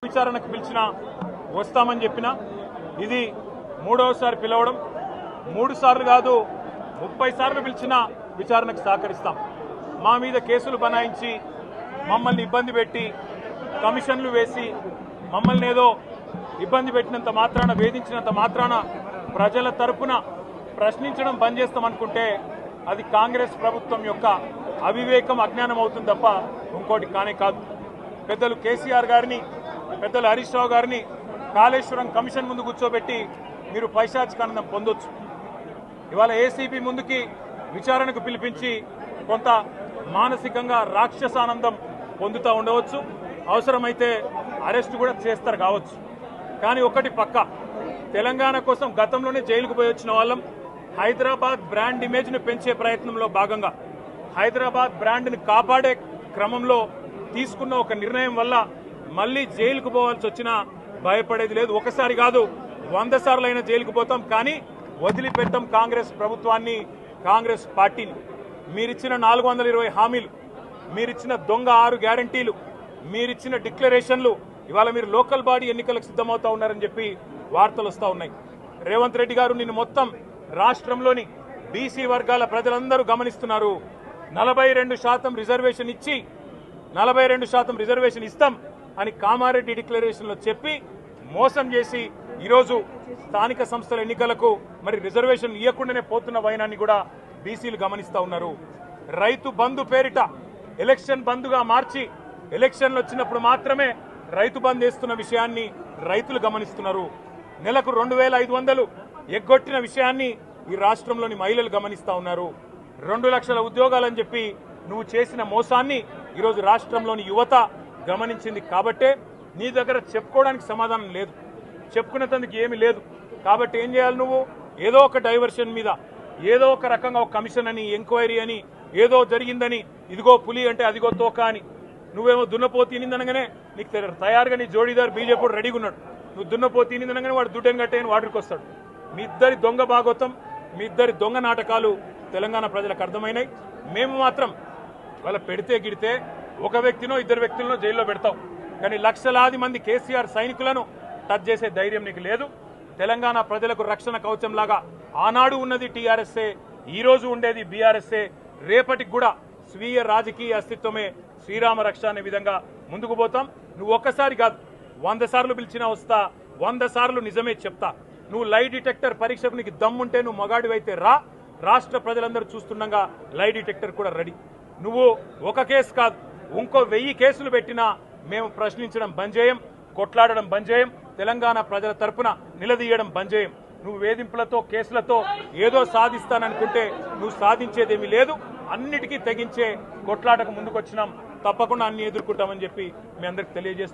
విచారణకు పిలిచినా వస్తామని చెప్పినా ఇది మూడవసారి పిలవడం, 3 సార్లు కాదు 30 సార్లు పిలిచినా విచారణకు సహకరిస్తాం. మా మీద కేసులు బనాయించి మమ్మల్ని ఇబ్బంది పెట్టి కమిషన్లు వేసి మమ్మల్ని ఏదో ఇబ్బంది పెట్టినంత మాత్రాన, వేధించినంత మాత్రాన ప్రజల తరపున ప్రశ్నించడం బంద్ చేస్తామనుకుంటే అది కాంగ్రెస్ ప్రభుత్వం యొక్క అవివేకం, అజ్ఞానం అవుతుంది తప్ప ఇంకోటి కానే కాదు. పెద్దలు కేసీఆర్ గారిని, పెద్దలు హరీష్ రావు గారిని కాళేశ్వరం కమిషన్ ముందు కూర్చోబెట్టి మీరు పైశాచికానందం పొందొచ్చు. ఇవాళ ఏసీబీ ముందుకి విచారణకు పిలిపించి కొంత మానసికంగా రాక్షసానందం పొందుతూ ఉండవచ్చు, అవసరమైతే అరెస్ట్ కూడా చేస్తారు కావచ్చు. కానీ ఒకటి పక్క, తెలంగాణ కోసం గతంలోనే జైలుకు పోయి వచ్చిన వాళ్ళం. హైదరాబాద్ బ్రాండ్ ఇమేజ్ను పెంచే ప్రయత్నంలో భాగంగా హైదరాబాద్ బ్రాండ్ని కాపాడే క్రమంలో తీసుకున్న ఒక నిర్ణయం వల్ల మళ్ళీ జైలుకు పోవాల్సి వచ్చినా భయపడేది లేదు. ఒకసారి కాదు 100 సార్లు అయినా జైలుకు పోతాం, కానీ వదిలిపెట్టాం కాంగ్రెస్ ప్రభుత్వాన్ని, కాంగ్రెస్ పార్టీని. మీరిచ్చిన 420 హామీలు, మీరిచ్చిన దొంగ 6 గ్యారంటీలు, మీరిచ్చిన డిక్లరేషన్లు ఇవాళ మీరు లోకల్ బాడీ ఎన్నికలకు సిద్ధమవుతా ఉన్నారని చెప్పి వార్తలు వస్తూ ఉన్నాయి. రేవంత్ రెడ్డి గారు నిన్ను మొత్తం రాష్ట్రంలోని బీసీ వర్గాల ప్రజలందరూ గమనిస్తున్నారు. 42% రిజర్వేషన్ ఇచ్చి 42% రిజర్వేషన్ ఇస్తాం అని కామారెడ్డి డిక్లరేషన్లో చెప్పి మోసం చేసి ఈరోజు స్థానిక సంస్థల ఎన్నికలకు మరి రిజర్వేషన్ ఇవ్వకుండానే పోతున్న వైనాన్ని కూడా బీసీలు గమనిస్తూ ఉన్నారు. రైతు బంధు పేరిట ఎలక్షన్ బంధుగా మార్చి ఎలక్షన్లు వచ్చినప్పుడు మాత్రమే రైతు బంధు వేస్తున్న విషయాన్ని రైతులు గమనిస్తున్నారు. నెలకు 2500 ఎగ్గొట్టిన విషయాన్ని ఈ రాష్ట్రంలోని మహిళలు గమనిస్తూ ఉన్నారు. 2 లక్షల ఉద్యోగాలని చెప్పి నువ్వు చేసిన మోసాన్ని ఈరోజు రాష్ట్రంలోని యువత గమనించింది. కాబట్టే నీ దగ్గర చెప్పుకోవడానికి సమాధానం లేదు, చెప్పుకునేందుకు ఏమీ లేదు. కాబట్టి ఏం చేయాలి, నువ్వు ఏదో ఒక డైవర్షన్ మీద, ఏదో ఒక రకంగా ఒక కమిషన్ అని, ఎంక్వైరీ అని, ఏదో జరిగిందని, ఇదిగో పులి అంటే అదిగో తోక అని, నువ్వేమో దున్నపోతు తినిందనగానే నీకు తయారుగా నీ జోడీదారు బీజేపీ రెడీగా ఉన్నాడు. నువ్వు దున్నపోతు తినిందనగానే వాడు దుడ్డని కట్టేయని వాడికి వస్తాడు. మీ ఇద్దరి దొంగ భాగోతం, మీ ఇద్దరి దొంగ నాటకాలు తెలంగాణ ప్రజలకు అర్థమైనాయి. మేము మాత్రం వాళ్ళ పెడితే గిడితే ఒక వ్యక్తినో 2 వ్యక్తులను జైల్లో పెడతాం, కానీ లక్షలాది మంది కేసీఆర్ సైనికులను టచ్ చేసే ధైర్యం నీకు లేదు. తెలంగాణ ప్రజలకు రక్షణ కవచంలాగా ఆనాడు ఉన్నది టీఆర్ఎస్ఏ, ఈ రోజు ఉండేది బీఆర్ఎస్ఏ, రేపటికి కూడా స్వీయ రాజకీయ అస్తిత్వమే శ్రీరామ రక్ష అనే విధంగా ముందుకు పోతాం. నువ్వు ఒక్కసారి కాదు 100 సార్లు పిలిచినా వస్తా, 100 సార్లు నిజమే చెప్తా. నువ్వు లై డిటెక్టర్ పరీక్షకు నీకు దమ్ముంటే నువ్వు మగాడివైతే రా, రాష్ట్ర ప్రజలందరూ చూస్తుండగా లై డిటెక్టర్ కూడా రెడీ. నువ్వు ఒక కేసు కాదు ఇంకో 1000 కేసులు పెట్టినా మేము ప్రశ్నించడం బంద్ చేయం, కొట్లాడడం బంద్ చేయం, తెలంగాణ ప్రజల తరపున నిలదీయడం బంద్ చేయం. నువ్వు వేధింపులతో కేసులతో ఏదో సాధిస్తాననుకుంటే నువ్వు సాధించేదేమీ లేదు. అన్నిటికీ తెగించే కొట్లాటకు ముందుకొచ్చినాం, తప్పకుండా అన్ని ఎదుర్కొంటామని చెప్పి మీ అందరికి తెలియజేస్తాం.